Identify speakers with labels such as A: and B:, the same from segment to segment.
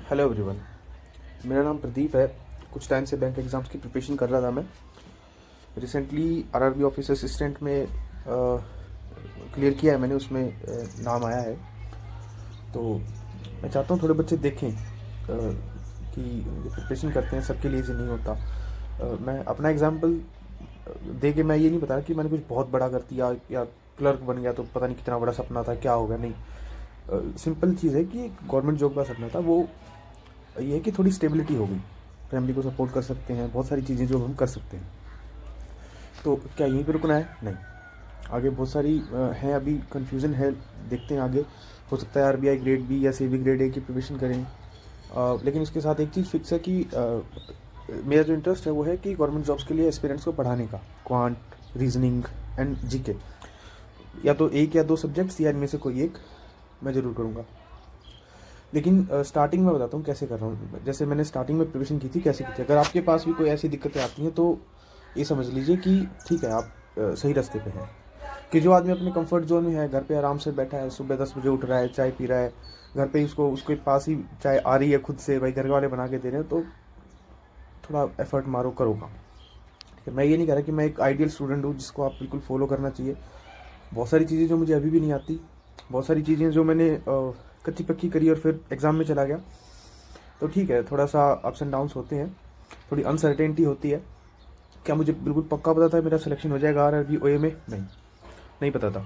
A: Hello everyone, मेरा नाम प्रदीप है। कुछ टाइम से बैंक एग्ज़ाम्स की प्रिपरेशन कर रहा था मैं। रिसेंटली आरआरबी ऑफिस असिस्टेंट में क्लियर किया है मैंने, उसमें नाम आया है। तो मैं चाहता हूँ थोड़े बच्चे देखें कि जो प्रिपरेशन करते हैं सबके लिए ये नहीं होता। मैं अपना एग्जांपल दे के मैं ये नहीं बता रहा कि मैंने कुछ बहुत बड़ा कर दिया या क्लर्क बन गया तो पता नहीं कितना बड़ा सपना था, क्या हो गया। नहीं, सिंपल चीज़ है कि गवर्नमेंट जॉब का सपना था। वो ये है कि थोड़ी स्टेबिलिटी हो गई, फैमिली को सपोर्ट कर सकते हैं, बहुत सारी चीज़ें जो हम कर सकते हैं। तो क्या यहीं पे रुकना है? नहीं, आगे बहुत सारी हैं, अभी कन्फ्यूज़न है, देखते हैं आगे। हो सकता है आरबीआई ग्रेड बी या सीबी ग्रेड ए की प्रिपरेशन करें। लेकिन उसके साथ एक चीज़ फिक्स है कि मेरा जो इंटरेस्ट है वो है कि गवर्नमेंट जॉब्स के लिए एस्पिरेंट्स को पढ़ाने का, क्वांट, रीजनिंग एंड जीके, या तो एक या दो सब्जेक्ट्स या इनमें से कोई एक मैं ज़रूर करूँगा। लेकिन स्टार्टिंग में बताता हूँ कैसे कर रहा हूँ। जैसे मैंने स्टार्टिंग में प्रिपरेशन की थी, कैसे की थी। अगर आपके पास भी कोई ऐसी दिक्कतें आती हैं तो ये समझ लीजिए कि ठीक है, आप सही रास्ते पे हैं। कि जो आदमी अपने कंफर्ट जोन में है, घर पे आराम से बैठा है, सुबह 10 बजे उठ रहा है, चाय पी रहा है, घर पे उसको उसके पास ही चाय आ रही है खुद से, भाई घर वाले बना के दे रहे हैं, तो थोड़ा एफर्ट मारो, करो काम। ठीक है, मैं ये नहीं कह रहा कि मैं एक आइडियल स्टूडेंट हूँ जिसको आप बिल्कुल फॉलो करना चाहिए। बहुत सारी चीज़ें जो मुझे अभी भी नहीं आती, बहुत सारी चीज़ें जो मैंने कच्ची पक्की करी और फिर एग्ज़ाम में चला गया, तो ठीक है, थोड़ा सा अप्स एंड डाउन्स होते हैं, थोड़ी अनसर्टेनिटी होती है। क्या मुझे बिल्कुल पक्का पता था मेरा सिलेक्शन हो जाएगा आरआरबी ओए में? नहीं पता था।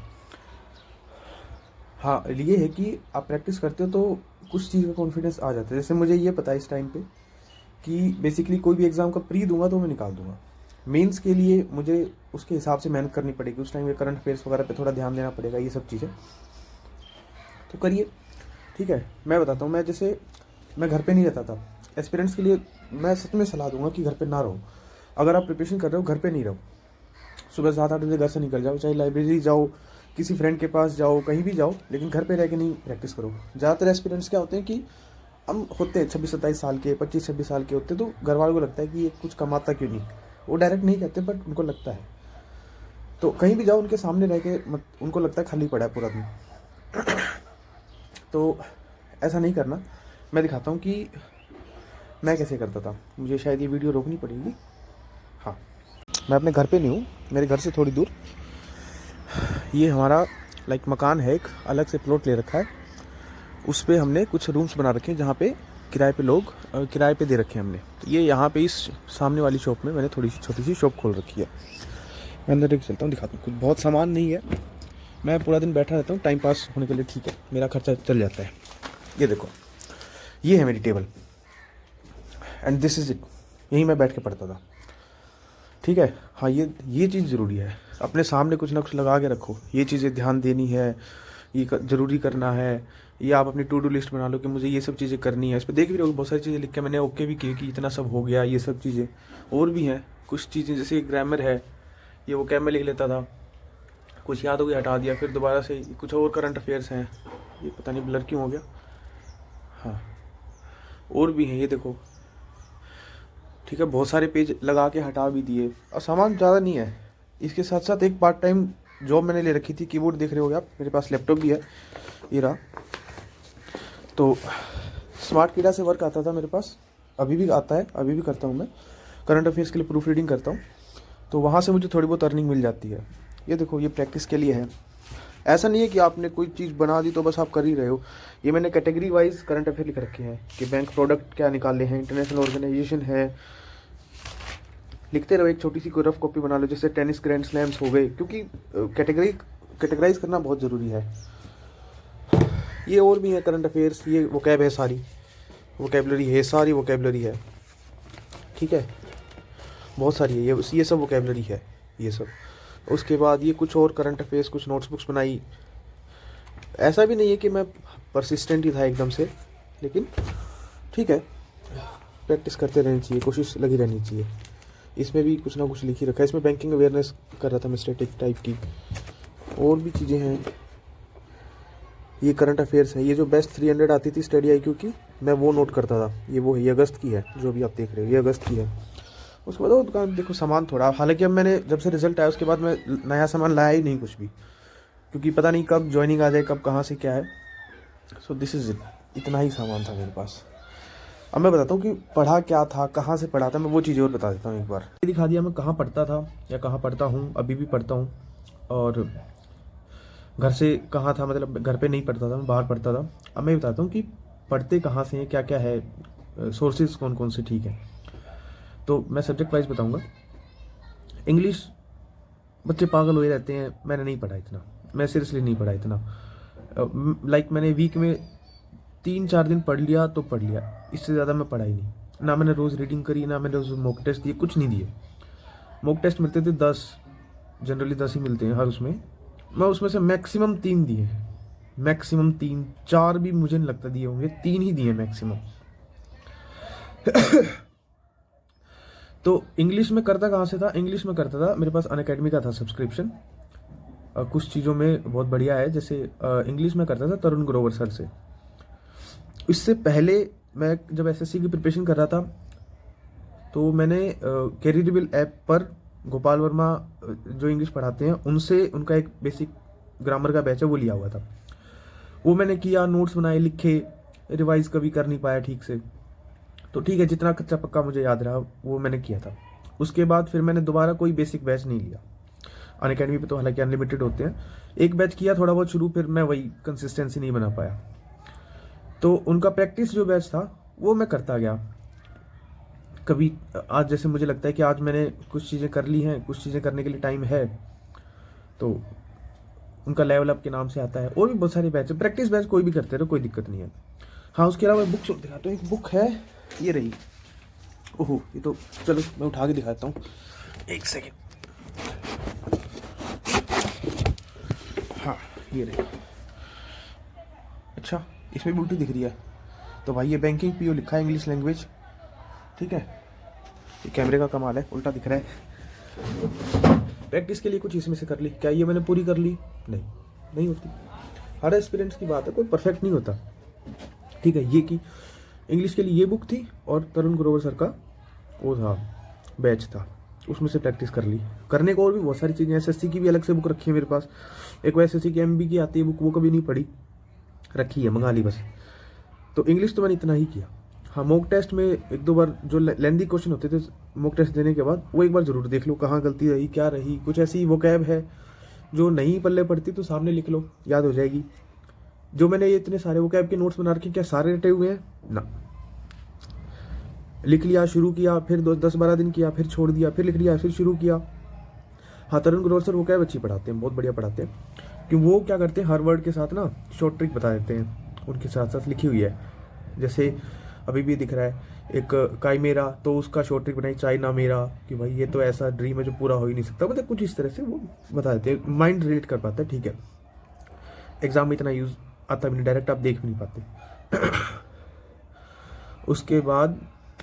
A: हाँ, ये है कि आप प्रैक्टिस करते हो तो कुछ चीज़ का कॉन्फिडेंस आ जाता है। जैसे मुझे ये पता है इस टाइम पे कि बेसिकली कोई भी एग्ज़ाम का प्री दूंगा तो मैं निकाल दूंगा। मेंस के लिए मुझे उसके हिसाब से मेहनत करनी पड़ेगी, उस टाइम में करंट अफेयर्स वगैरह पे थोड़ा ध्यान देना पड़ेगा, ये सब चीज़ें तो करिए। ठीक है, मैं बताता हूँ। मैं घर पे नहीं रहता था। एस्पिरेंट्स के लिए मैं सच में सलाह दूंगा कि घर पे ना रहो। अगर आप प्रिपरेशन कर रहे हो, घर पे नहीं रहो। सुबह 7-8 बजे घर से निकल जाओ, चाहे लाइब्रेरी जाओ, किसी फ्रेंड के पास जाओ, कहीं भी जाओ, लेकिन घर पे रह के नहीं प्रैक्टिस करो। ज़्यादातर एस्पिरेंट्स क्या होते हैं कि हम होते हैं 26-27 साल के, 25-26 साल के होते हैं, तो घर वालों को लगता है कि ये कुछ कमाता क्यों नहीं। वो डायरेक्ट नहीं कहते, बट उनको लगता है। तो कहीं भी जाओ उनके सामने रह के उनको लगता है खाली पड़ा है पूरा दिन। तो ऐसा नहीं करना। मैं दिखाता हूँ कि मैं कैसे करता था। मुझे शायद ये वीडियो रोकनी पड़ेगी। हाँ, मैं अपने घर पे नहीं हूँ, मेरे घर से थोड़ी दूर ये हमारा मकान है, एक अलग से प्लॉट ले रखा है। उस पर हमने कुछ रूम्स बना रखे हैं जहाँ पे किराए पे लोग किराए पे दे रखे हैं हमने। तो ये यहाँ पे इस सामने वाली शॉप में मैंने थोड़ी सी छोटी सी शॉप खोल रखी है। मैं अंदर लेके चलता हूँ, दिखाता हूँ। कुछ बहुत सामान नहीं है, मैं पूरा दिन बैठा रहता हूँ, टाइम पास होने के लिए ठीक है, मेरा खर्चा चल जाता है। ये देखो, ये है मेरी table and this is it. यहीं मैं बैठ के पढ़ता था। ठीक है, हाँ, ये चीज़ ज़रूरी है। अपने सामने कुछ ना कुछ लगा के रखो, ये चीज़ें ध्यान देनी है, ये ज़रूरी करना है। ये आप अपनी टू डू लिस्ट बना लो कि मुझे ये सब चीज़ें करनी है। इस पर देख भी रहो, बहुत सारी चीज़ें लिख के मैंने ओके भी की कि इतना सब हो गया। ये सब चीज़ें और भी हैं, कुछ चीज़ें जैसे ग्रामर है, ये वो कैब में लिख लेता था, कुछ याद हो गया हटा दिया, फिर दोबारा से कुछ और करंट अफेयर्स हैं। ये पता नहीं ब्लर क्यों हो गया। हाँ, और भी हैं, ये देखो। ठीक है, बहुत सारे पेज लगा के हटा भी दिए, और सामान ज़्यादा नहीं है। इसके साथ साथ एक पार्ट टाइम जॉब मैंने ले रखी थी, कीबोर्ड देख रहे होगे आप, मेरे पास लैपटॉप भी है, ये रहा। तो स्मार्ट कीड़ा से वर्क आता था मेरे पास, अभी भी आता है, अभी भी करता हूँ मैं। करंट अफेयर्स के लिए प्रूफ रीडिंग करता हूँ, तो वहाँ से मुझे थोड़ी बहुत अर्निंग मिल जाती है। ये देखो, ये प्रैक्टिस के लिए है। ऐसा नहीं है कि आपने कोई चीज़ बना दी तो बस आप कर ही रहे हो। ये मैंने कैटेगरी वाइज करंट अफेयर लिख रखे हैं कि बैंक प्रोडक्ट क्या निकाले हैं, इंटरनेशनल ऑर्गेनाइजेशन है। लिखते रहो, एक छोटी सी कोई रफ कॉपी बना लो, जैसे टेनिस ग्रैंड स्लैम्स हो गए, क्योंकि कैटेगराइज करना बहुत ज़रूरी है। ये और भी है करंट अफेयर्स, ये वोकैब है, सारी वोकैबलरी है, सारी वोकैबलरी है। ठीक है, बहुत सारी है, ये सब वोकैबलरी है, ये सब। उसके बाद ये कुछ और करंट अफेयर्स, कुछ नोट्स बुक्स बनाई। ऐसा भी नहीं है कि मैं परसिस्टेंट ही था एकदम से, लेकिन ठीक है, प्रैक्टिस करते रहनी चाहिए, कोशिश लगी रहनी चाहिए। इसमें भी कुछ ना कुछ लिख ही रखा है। इसमें बैंकिंग अवेयरनेस कर रहा था मैं, स्टैटिक टाइप की, और भी चीज़ें हैं। ये करंट अफेयर्स है, ये जो बेस्ट 300 आती थी स्टडी IQ की, मैं वो नोट करता था। ये वो है, ये अगस्त की है, जो भी आप देख रहे हो, ये अगस्त की है। उसके बाद वो दुकान देखो, सामान थोड़ा, हालांकि अब मैंने जब से रिजल्ट आया उसके बाद मैं नया सामान लाया ही नहीं कुछ भी, क्योंकि पता नहीं कब ज्वाइनिंग आ जाए, कब कहाँ से क्या है। सो दिस इज़ इट, इतना ही सामान था मेरे पास। अब मैं बताता हूँ कि पढ़ा क्या था, कहाँ से पढ़ा था, मैं वो चीज़ें और बता देता हूँ एक बार। ये दिखा दिया मैं कहाँ पढ़ता था या कहाँ पढ़ता हूँ, अभी भी पढ़ता हूँ, और घर से कहाँ था, मतलब घर पे नहीं पढ़ता था, मैं बाहर पढ़ता था। अब मैं बताता हूँ कि पढ़ते कहाँ से हैं, क्या क्या है, सोर्सेज कौन कौन से, ठीक है। तो मैं सब्जेक्ट वाइज बताऊँगा। इंग्लिश बच्चे पागल हुए रहते हैं, मैंने नहीं पढ़ा इतना, मैं सीरियसली नहीं पढ़ा इतना। लाइक मैंने वीक में 3-4 दिन पढ़ लिया तो पढ़ लिया, इससे ज़्यादा मैं पढ़ा ही नहीं। ना मैंने रोज़ रीडिंग करी, ना मैंने रोज़ मॉक टेस्ट दिए, कुछ नहीं दिए। मॉक टेस्ट मिलते थे 10, जनरली 10 ही मिलते हैं हर उसमें। मैं उसमें से मैक्सिमम 3 दिए हैं, मैक्सिमम 3, 4 भी मुझे नहीं लगता दिए होंगे, 3 ही दिए मैक्सिमम। तो इंग्लिश में करता कहाँ से था, इंग्लिश में करता था, मेरे पास अनअकैडमी का था सब्सक्रिप्शन। कुछ चीज़ों में बहुत बढ़िया है, जैसे इंग्लिश में करता था तरुण ग्रोवर सर से। इससे पहले मैं जब एसएससी की प्रिपरेशन कर रहा था तो मैंने कैरियरेबल ऐप पर गोपाल वर्मा जो इंग्लिश पढ़ाते हैं उनसे, उनका एक बेसिक ग्रामर का बैच है वो लिया हुआ था। वो मैंने किया, नोट्स बनाए, लिखे, रिवाइज कभी कर नहीं पाया ठीक से, तो ठीक है जितना कच्चा पक्का मुझे याद रहा वो मैंने किया था। उसके बाद फिर मैंने दोबारा कोई बेसिक बैच नहीं लिया। अनअकैडमी पे तो हालांकि अनलिमिटेड होते हैं, एक बैच किया थोड़ा बहुत शुरू, फिर मैं वही कंसिस्टेंसी नहीं बना पाया। तो उनका प्रैक्टिस जो बैच था वो मैं करता गया। कभी आज जैसे मुझे लगता है कि आज मैंने कुछ चीज़ें कर ली हैं, कुछ चीज़ें करने के लिए टाइम है, तो उनका लेवल अप के नाम से आता है। और भी बहुत सारे बैच है, प्रैक्टिस बैच कोई भी करते रहो, कोई दिक्कत नहीं है। हाँ, उसके अलावा बुक्स दिखाता हूँ। एक बुक है, ये रही। ओहो, ये तो चलो मैं उठा के दिखाता हूँ, एक सेकेंड। हाँ, ये रही। अच्छा, इसमें भी उल्टी दिख रही है, तो भाई ये बैंकिंग पीओ लिखा है, इंग्लिश लैंग्वेज, ठीक है। ये कैमरे का कमाल है, उल्टा दिख रहा है। प्रैक्टिस के लिए कुछ इसमें से कर ली, क्या ये मैंने पूरी कर ली? नहीं, नहीं होती। हर एस्पिरेंट्स की बात है, कोई परफेक्ट नहीं होता, ठीक है। ये की इंग्लिश के लिए ये बुक थी, और तरुण ग्रोवर सर का वो था, बैच था, उसमें से प्रैक्टिस कर ली। करने को और भी बहुत सारी चीज़ें, एसएससी की भी अलग से बुक रखी है मेरे पास। एक वो एसएससी की एमबी की आती है बुक, वो कभी नहीं पढ़ी, रखी है, मंगा ली बस। तो इंग्लिश तो मैंने इतना ही किया। हाँ, मॉक टेस्ट में 1-2 बार जो लेंदी क्वेश्चन होते थे मॉक टेस्ट देने के बाद, वो एक बार जरूर देख लो कहाँ गलती रही, क्या रही। कुछ ऐसी वोकैब है जो नहीं पल्ले पड़ती तो सामने लिख लो, याद हो जाएगी। जो मैंने ये इतने सारे वोकैब के नोट्स बना रखे, क्या सारे रटे हुए हैं? ना, लिख लिया, शुरू किया, फिर 10-12 दिन किया, फिर छोड़ दिया, फिर लिख लिया, फिर शुरू किया। हाँ, तरुण ग्रोवर सर वोकैब अच्छी पढ़ाते हैं, बहुत बढ़िया पढ़ाते हैं, क्योंकि वो क्या करते हैं, हर वर्ड के साथ ना शॉर्ट ट्रिक बता देते हैं, उनके साथ साथ लिखी हुई है। जैसे अभी भी दिख रहा है एक काइमेरा, तो उसका शॉर्ट ट्रिक बनाई चाइना मेरा, कि भाई ये तो ऐसा ड्रीम है जो पूरा हो ही नहीं सकता, मतलब कुछ इस तरह से वो बता देते हैं, माइंड रिलेट कर पाता है, ठीक है। एग्जाम में इतना यूज आता भी नहीं, डायरेक्ट आप देख भी नहीं पाते। उसके बाद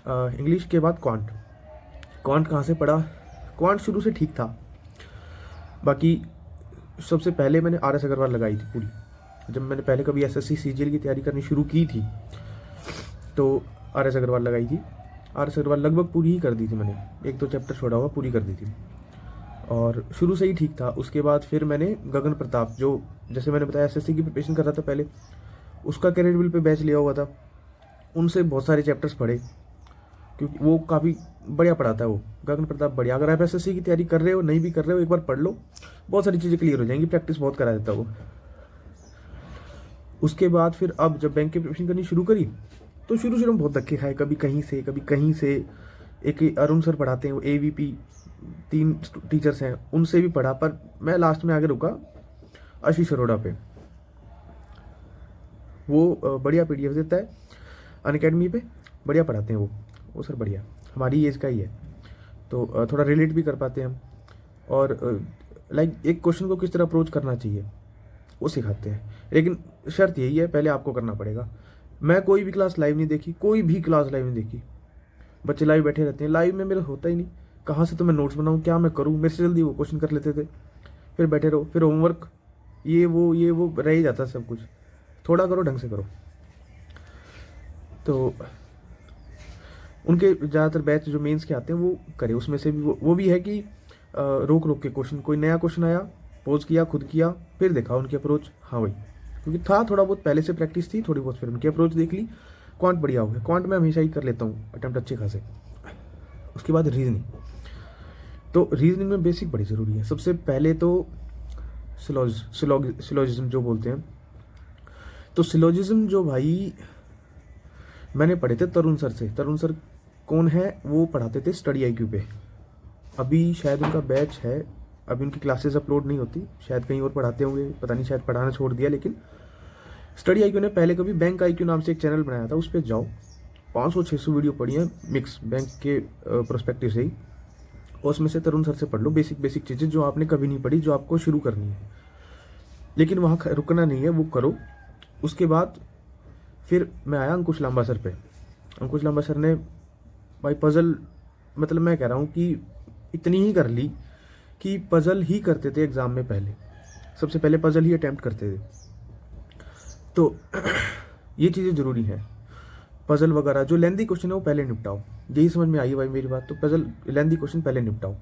A: इंग्लिश के बाद क्वांट कहाँ से पढ़ा? क्वांट शुरू से ठीक था, बाकी सबसे पहले मैंने आर एस अग्रवाल लगाई थी पूरी। जब मैंने पहले कभी एसएससी सीजीएल की तैयारी करनी शुरू की थी तो आर एस अग्रवाल लगाई थी। आर एस अग्रवाल लगभग पूरी ही कर दी थी मैंने, 1-2 चैप्टर छोड़ा हुआ, पूरी कर दी थी, और शुरू से ही ठीक था। उसके बाद फिर मैंने गगन प्रताप, जो जैसे मैंने बताया एसएससी की प्रिपरेशन कर रहा था पहले, उसका कैरियर पे बैच लिया हुआ था, उनसे बहुत सारे चैप्टर्स पढ़े, क्योंकि वो काफ़ी बढ़िया पढ़ाता है वो गगन प्रताप, बढ़िया। अगर आप एसएससी की तैयारी कर रहे हो, नहीं भी कर रहे हो, एक बार पढ़ लो, बहुत सारी चीज़ें क्लियर हो जाएंगी, प्रैक्टिस बहुत करा देता वो। उसके बाद फिर अब जब बैंक की प्रिपरेशन करनी शुरू करी तो शुरू में बहुत धक्के खाए, कभी कहीं से, कभी कहीं से। एक अरुण सर पढ़ाते हैं, वो एवीपी, 3 टीचर्स हैं, उनसे भी पढ़ा, पर मैं लास्ट में आगे रुका आशीष अरोड़ा पे। वो बढ़िया पीडीएफ देता है, अनअकैडमी पे बढ़िया पढ़ाते हैं वो सर बढ़िया, हमारी एज का ही है, तो थोड़ा रिलेट भी कर पाते हैं हम। और लाइक एक क्वेश्चन को किस तरह अप्रोच करना चाहिए वो सिखाते हैं, लेकिन शर्त यही है, पहले आपको करना पड़ेगा। मैं कोई भी क्लास लाइव नहीं देखी, कोई भी क्लास लाइव नहीं देखी, बच्चे लाइव बैठे रहते हैं, लाइव में मेरा होता ही नहीं, कहाँ से तो मैं नोट्स बनाऊँ, क्या मैं करूँ, मेरे से जल्दी वो क्वेश्चन कर लेते थे, फिर बैठे रहो, फिर होमवर्क, ये वो रह ही जाता सब कुछ। थोड़ा करो, ढंग से करो। तो उनके ज़्यादातर बैच जो मेंस के आते हैं वो करे, उसमें से भी वो भी है कि रोक रोक के क्वेश्चन, कोई नया क्वेश्चन आया, पोज किया, खुद किया, फिर देखा उनकी अप्रोच, हाँ भाई, क्योंकि था थोड़ा बहुत पहले से प्रैक्टिस थी थोड़ी बहुत, फिर उनकी अप्रोच देख ली, क्वांट बढ़िया हो गया, क्वांट में हमेशा ही कर लेता हूँ अटेम्प्ट अच्छे खासे। उसके बाद रीजनिंग, तो रीजनिंग में बेसिक बड़ी ज़रूरी है। सबसे पहले तो सिलोजिज्म जो बोलते हैं, तो सिलोजिज्म जो भाई मैंने पढ़े थे तरुण सर से। तरुण सर कौन है? वो पढ़ाते थे स्टडी आईक्यू पे। अभी शायद उनका बैच है, अभी उनकी क्लासेस अपलोड नहीं होती, शायद कहीं और पढ़ाते होंगे, पता नहीं, शायद पढ़ाना छोड़ दिया। लेकिन स्टडी आईक्यू ने पहले कभी बैंक आईक्यू नाम से एक चैनल बनाया था, उस पर जाओ, 500-600 वीडियो पढ़ी है मिक्स बैंक के प्रोस्पेक्टिव से ही, और उसमें से तरुण सर से पढ़ लो बेसिक चीज़ें जो आपने कभी नहीं पढ़ी, जो आपको शुरू करनी है। लेकिन वहाँ रुकना नहीं है, वो करो। उसके बाद फिर मैं आया अंकुश लांबा सर पे। अंकुश लांबा सर ने भाई पज़ल, मतलब मैं कह रहा हूँ कि इतनी ही कर ली कि पज़ल ही करते थे एग्ज़ाम में। पहले सबसे पहले पज़ल ही अटैम्प्ट करते थे। तो ये चीज़ें ज़रूरी हैं। पज़ल वगैरह जो लेंदी क्वेश्चन है वो पहले निपटाओ। यही समझ में आई भाई मेरी बात। तो पज़ल लेंदी क्वेश्चन पहले निपटाओ,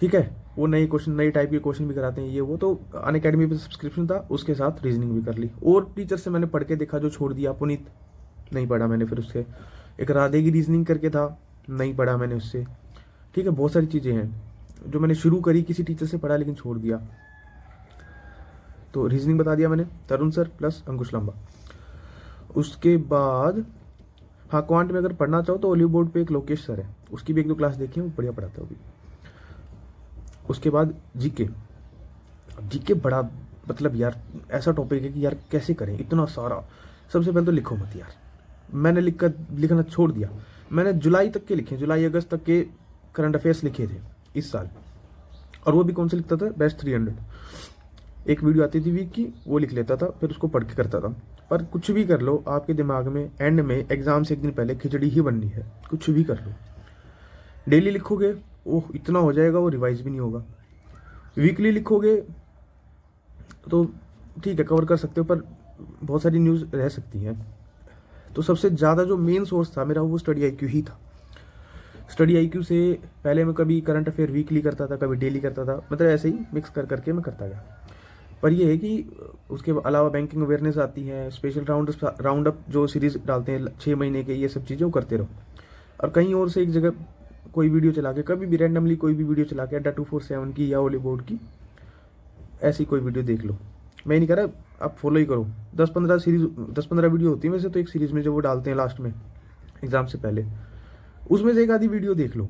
A: ठीक है। वो नए क्वेश्चन, नए टाइप के क्वेश्चन भी कराते हैं ये वो। तो अनअकैडमी पे सब्सक्रिप्शन था, उसके साथ रीजनिंग भी कर ली। और टीचर से मैंने पढ़ के देखा जो छोड़ दिया, पुनीत नहीं पढ़ा मैंने। फिर उससे एक राधे की रीजनिंग करके था, नहीं पढ़ा मैंने उससे, ठीक है। बहुत सारी चीज़ें हैं जो मैंने शुरू करी, किसी टीचर से पढ़ा लेकिन छोड़ दिया। तो रीजनिंग बता दिया मैंने, तरुण सर प्लस अंकुश लांबा। उसके बाद हाँ, क्वांट में अगर पढ़ना चाहो तो ओलिव बोर्ड पे एक लोकेश सर है, उसकी भी 1-2 क्लास देखी है, वो बढ़िया पढ़ाता है वो भी। उसके बाद जीके। जीके बड़ा, मतलब यार ऐसा टॉपिक है कि यार कैसे करें इतना सारा। सबसे पहले तो लिखो मत यार। मैंने लिखना छोड़ दिया। मैंने जुलाई तक के लिखे, जुलाई अगस्त तक के करंट अफेयर्स लिखे थे इस साल। और वो भी कौन से लिखता था? बेस्ट 300। एक वीडियो आती थी वीक की, वो लिख लेता था, फिर उसको पढ़ के करता था। पर कुछ भी कर लो, आपके दिमाग में एंड में एग्जाम से एक दिन पहले खिचड़ी ही बननी है। कुछ भी कर लो, डेली लिखोगे ओह इतना हो जाएगा, वो रिवाइज भी नहीं होगा। वीकली लिखोगे तो ठीक है, कवर कर सकते हो, पर बहुत सारी न्यूज़ रह सकती हैं। तो सबसे ज़्यादा जो मेन सोर्स था मेरा, वो स्टडी आईक्यू ही था। स्टडी आईक्यू से पहले मैं कभी करंट अफेयर वीकली करता था, कभी डेली करता था, मतलब ऐसे ही मिक्स कर करके मैं करता गया। पर ये है कि उसके अलावा बैंकिंग अवेयरनेस आती है, स्पेशल राउंड अप जो सीरीज डालते हैं 6 महीने के, ये सब चीज़ें वो करते रहो। और कहीं और से एक जगह कोई वीडियो चला के, कभी भी रैंडमली कोई भी वीडियो चला के, अड्डा 247 की या ओली बोर्ड की, ऐसी कोई वीडियो देख लो। मैं नहीं कह रहा आप फॉलो ही करो। 10-15 वीडियो होती है वैसे तो एक सीरीज़ में, जो वो डालते हैं लास्ट में एग्ज़ाम से पहले, उसमें से एक आधी वीडियो देख लो।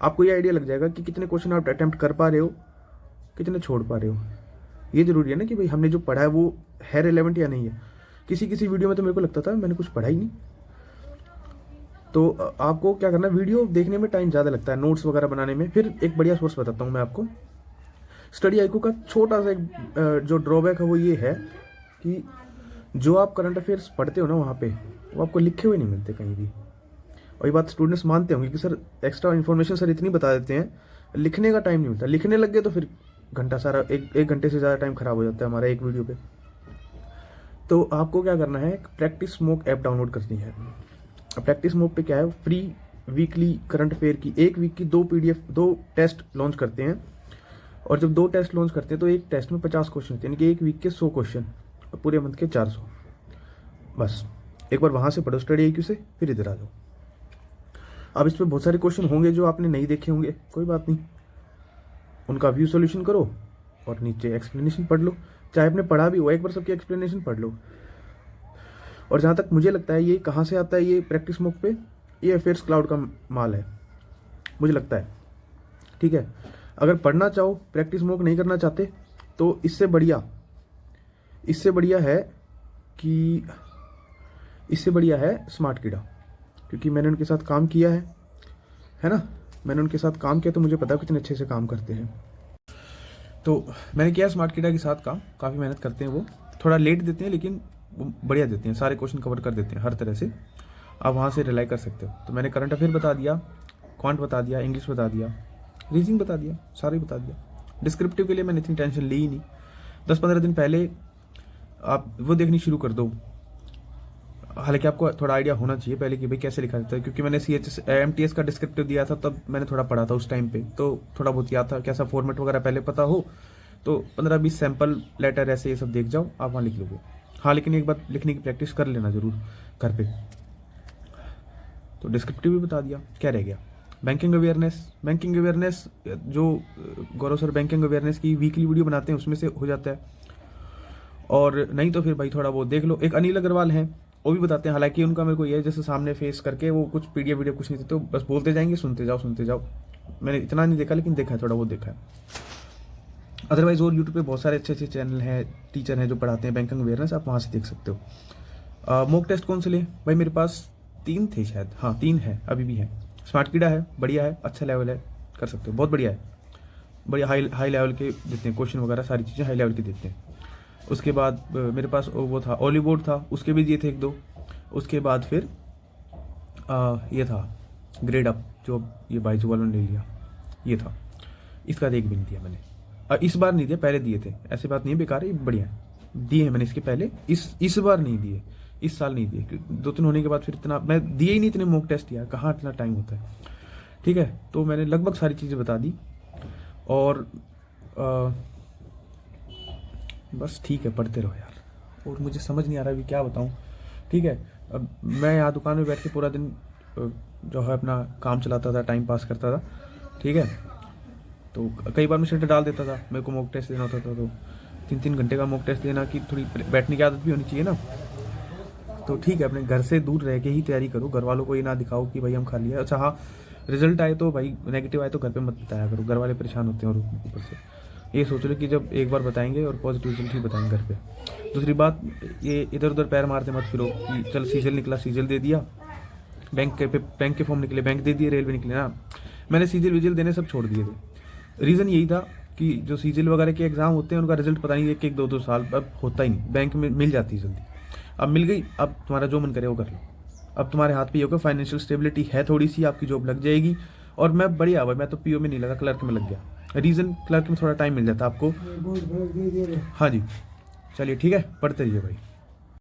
A: आपको ये आइडिया लग जाएगा कि कितने क्वेश्चन आप अटैम्प्ट कर पा रहे हो, कितने छोड़ पा रहे हो। ये जरूरी है ना कि भाई हमने जो पढ़ा है वो है रिलेवेंट या नहीं है। किसी वीडियो में तो मेरे को लगता था मैंने कुछ पढ़ा ही नहीं। तो आपको क्या करना है, वीडियो देखने में टाइम ज़्यादा लगता है, नोट्स वगैरह बनाने में। फिर एक बढ़िया सोर्स बताता हूँ मैं आपको। स्टडी आईक्यू का छोटा सा एक जो ड्रॉबैक है वो ये है कि जो आप करंट अफेयर्स पढ़ते हो ना वहाँ पे, वो आपको लिखे हुए नहीं मिलते कहीं भी। और ये बात स्टूडेंट्स मानते होंगे कि सर एक्स्ट्रा इन्फॉर्मेशन सर इतनी बता देते हैं, लिखने का टाइम नहीं मिलता। लिखने लग गए तो फिर घंटा सारा, एक घंटे से ज़्यादा टाइम खराब हो जाता है हमारा एक वीडियो पे। तो आपको क्या करना है, प्रैक्टिस स्मोक ऐप डाउनलोड करनी है। प्रैक्टिस स्मोक पे क्या है, फ्री वीकली करंट अफेयर की, एक वीक की 2 PDF 2 टेस्ट लॉन्च करते हैं। और जब 2 टेस्ट लॉन्च करते हैं तो एक टेस्ट में 50 क्वेश्चन होते हैं, यानी कि एक वीक के 100 क्वेश्चन और पूरे मंथ के 400। बस एक बार वहाँ से पढ़ो स्टडी आईक्यू से, फिर इधर आ जाओ। अब इस पर बहुत सारे क्वेश्चन होंगे जो आपने नहीं देखे होंगे, कोई बात नहीं, उनका व्यू सॉल्यूशन करो और नीचे एक्सप्लेनेशन पढ़ लो। चाहे आपने पढ़ा भी हो, एक बार सबकी एक्सप्लेनेशन पढ़ लो। और जहाँ तक मुझे लगता है ये कहाँ से आता है, ये प्रैक्टिस स्मोक पे, ये अफेयर्स क्लाउड का माल है मुझे लगता है, ठीक है। अगर पढ़ना चाहो, प्रैक्टिस स्मोक नहीं करना चाहते, तो इससे बढ़िया है स्मार्ट कीड़ा, क्योंकि मैंने उनके साथ काम किया है ना। मैंने उनके साथ काम किया तो मुझे पता है कितने अच्छे से काम करते हैं। तो मैंने किया स्मार्ट कीड़ा के साथ काम, काफ़ी मेहनत करते हैं वो। थोड़ा लेट देते हैं लेकिन वो बढ़िया देते हैं, सारे क्वेश्चन कवर कर देते हैं हर तरह से। आप वहाँ से रिलाई कर सकते हो। तो मैंने करंट अफेयर बता दिया, क्वांट बता दिया, इंग्लिश बता दिया, रीजनिंग बता दिया, सारा ही बता दिया। डिस्क्रिप्टिव के लिए मैंने इतनी टेंशन ली ही नहीं। 10-15 दिन पहले आप वो देखनी शुरू कर दो। हालांकि आपको थोड़ा आइडिया होना चाहिए पहले कि भाई कैसे लिखा जाता है, क्योंकि मैंने MTS का डिस्क्रिप्टिव दिया था तब मैंने थोड़ा पढ़ा था उस टाइम पे, तो थोड़ा बहुत याद था कैसा फॉर्मेट वगैरह पहले पता हो। तो 15-20 सैंपल लेटर ऐसे ये सब देख जाओ, आप वहाँ लिख लोगे। हाँ, लेकिन एक बार लिखने की प्रैक्टिस कर लेना ज़रूर घर पे। तो डिस्क्रिप्टिव भी बता दिया, क्या रह गया? बैंकिंग अवेयरनेस जो गौरव सर बैंकिंग अवेयरनेस की वीकली वीडियो बनाते हैं उसमें से हो जाता है, और नहीं तो फिर भाई थोड़ा बहुत देख लो। एक अनिल अग्रवाल हैं, वो भी बताते हैं, हालांकि उनका मेरे को ये है जैसे सामने फेस करके वो कुछ पीडीएफ वीडियो कुछ नहीं देते, तो बस बोलते जाएंगे, सुनते जाओ। मैंने इतना नहीं देखा, लेकिन देखा है, थोड़ा बहुत देखा है। अदरवाइज और यूट्यूब पे बहुत सारे अच्छे चैनल हैं, टीचर हैं जो पढ़ाते हैं बैंकिंग अवेयरनेस, आप वहाँ से देख सकते हो। मॉक टेस्ट कौन से ले भाई? मेरे पास 3 थे शायद, हाँ 3 है, अभी भी है। स्मार्ट कीड़ा है, बढ़िया है, अच्छा लेवल है, कर सकते हो, बहुत बढ़िया है, बढ़िया हाई लेवल के देते हैं, क्वेश्चन वगैरह सारी चीज़ें हाई लेवल की देते हैं। उसके बाद मेरे पास वो था ऑलीवुड था, उसके भी दिए थे 1-2। उसके बाद फिर ये था ग्रेड अप, जो ये बाइजू वालों ने ले लिया, ये था। इसका एक भी नहीं दिया मैंने, इस बार नहीं दिया, पहले दिए थे, ऐसी बात नहीं है, बेकार है, बढ़िया है, दिए हैं मैंने इसके पहले, इस बार नहीं दिए, इस साल नहीं दिए, 2-3 होने के बाद फिर इतना मैं दिए ही नहीं, इतने मॉक टेस्ट यार, कहाँ इतना टाइम होता है। ठीक है, तो मैंने लगभग सारी चीज़ें बता दी, और बस ठीक है, पढ़ते रहो यार, और मुझे समझ नहीं आ रहा अभी क्या बताऊँ। ठीक है, अब मैं यहाँ दुकान में बैठ के पूरा दिन जो है अपना काम चलाता था, टाइम पास करता था। ठीक है, तो कई बार मैं सेंटर डाल देता था, मेरे को मॉक टेस्ट देना होता था, तो 3-3 घंटे का मॉक टेस्ट देना, कि थोड़ी बैठने की आदत भी होनी चाहिए ना। तो ठीक है, अपने घर से दूर रह के ही तैयारी करो, घर वालों को ये ना दिखाओ कि भाई हम खा लिया। अच्छा हाँ, रिजल्ट आए तो भाई नेगेटिव आए तो घर पे मत बताया करो, घर वाले परेशान होते हैं, और ऊपर से ये सोच लो कि जब एक बार बताएंगे और पॉजिटिव रिजल्ट ही बताएंगे घर पे। दूसरी बात, ये इधर उधर पैर मारते मत फिरो कि चल सीजल निकला, सीजल दे दिया, बैंक के फॉर्म निकले, बैंक दे दिए, रेलवे निकले ना। मैंने सीजल विजल देने सब छोड़ दिए थे, रीज़न यही था कि जो सीजल वगैरह के एग्ज़ाम होते हैं उनका रिजल्ट पता नहीं, 1-1, 2-2 साल अब होता ही नहीं, बैंक में मिल जाती है जल्दी। अब मिल गई, अब तुम्हारा जो मन करे वो कर लो, अब तुम्हारे हाथ पे ये होगा, फाइनेंशियल स्टेबिलिटी है थोड़ी सी, आपकी जॉब लग जाएगी। और मैं बढ़िया हुआ, मैं तो पीओ में नहीं लगा, क्लर्क में लग गया। रीज़न, क्लर्क में थोड़ा टाइम मिल जाता आपको। हाँ जी, चलिए ठीक है, पढ़ते रहिए भाई।